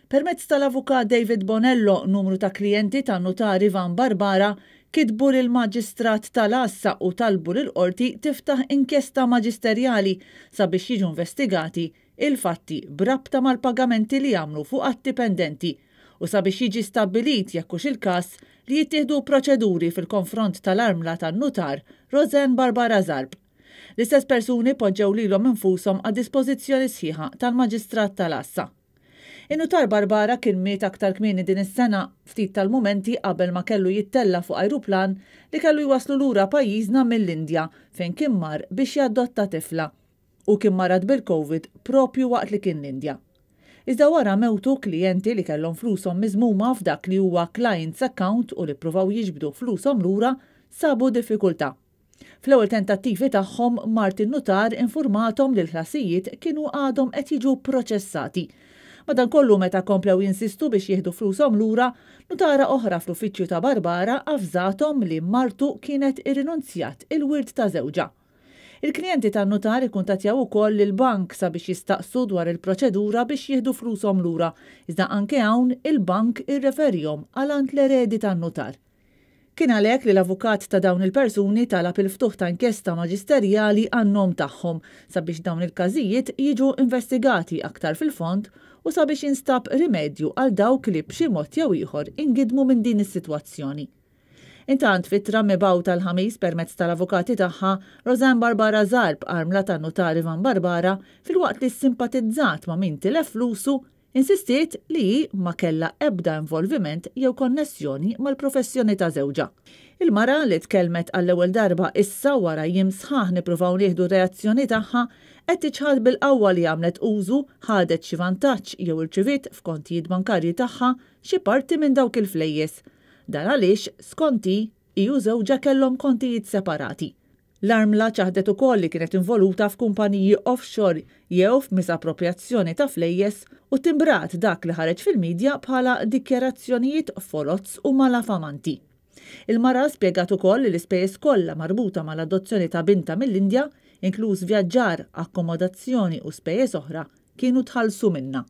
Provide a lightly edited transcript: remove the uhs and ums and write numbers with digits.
Permezz tal-avukat David Bonello, numru ta' klijenti tan-notar Ivan Barbara kitbu lill-Maġistrat tal-Assa u talbu lill-Qorti tiftaħ inkjesta maġisterjali sabiex jiġu investigati il-fatti brabta mal-pagamenti li jagħmlu fuq atti pendenti u sabiex jiġi stabbilit jekk hux il-każ li jittieħdu proċeduri fil-konfront tal-armla tan-notar Roseanne Barbara Zarb. L-istess persuni poġġew lilhom infushom għad dispożizzjoni sħiħa tal-Maġistrat tal-Assa. In-notar Barbara kien miet aktar kmieni din is-sena ftit tal-mumenti qabel ma kellu jittella fuq ajruplan li kellu jwaslu lura pajjiżna mill-Indja fejn kien mar biex jadotta tifla u kien marad bil-COVID propju waqt li kien l-Indja. Iżda wara mewtu klijenti li kellhom flushom miżmuma f'dak li huwa client's account u li ppruvaw jiġbdu flushom lura sabu diffikultà. Fl-ewwel tentattivi tagħhom Martin Notar infurmathom li l-ħlasijiet kienu għadhom qed jiġu proċessati. Madankollu meta komplew jinsistu biex jieħdu flushom lura, notara oħra fl-uffiċċju ta' Barbara avżathom li martu kienet irrinunzjat il-wirt ta' żewġa. Il-klijenti tan-notar ikkuntattjaw ukoll lill-bank sabiex jistaqsu dwar il-proċedura biex jieħdu flushom lura, iżda anke hawn il-bank irreferihom għal ant l-eredi tan-notar. Kien għalhekk li l-avukat ta' dawn il-persuni talab il-ftuħ ta' inkjesta maġisterjali għan-nom tagħhom sabiex dawn il-każijiet jiġu investigati aktar fil-fond u sabiex jinstab rimedju għal dawk li b'xi mod jew ieħor ingidmu minn din is-sitwazzjoni. Intant fittra mibaw tal-ħamis permezz tal-avukati tagħha Roseanne Barbara Zarb armla tan-notar Ivan Barbara filwaqt li simpatizzat ma' min tilef flusu insistiet li ma kellha ebda involviment jew konnessjoni mal-professjoni ta' żewġa. Il-mara li tkellmet għall-ewwel darba issa wara jiem sħaħ nippruvaw nieħdu reazzjoni tagħha qed tiċħad bil-qawwa li għamlet użu ħadet xi vantaġġ jew irċiviet f'kontijiet bankarji tagħha xi parti minn dawk il-flejjes. Dan għaliex skonti hiju żewġa kellhom kontijiet separati. L-armla ċaħdet ukoll li kienet involuta f'kumpaniji offshore jew f'misappropriazzjoni ta' flejjes u timbrat dak li ħareġ fil-medja bħala dikjarazzjonijiet folozz u malafamanti. Il-mara spjegat ukoll li l-ispejjeż kollha marbuta mal-adozzjoni ta' binta mill-Indja, inkluż vjaġġar, akkomodazzjoni u spejjeż oħra, kienu tħallsu minnha.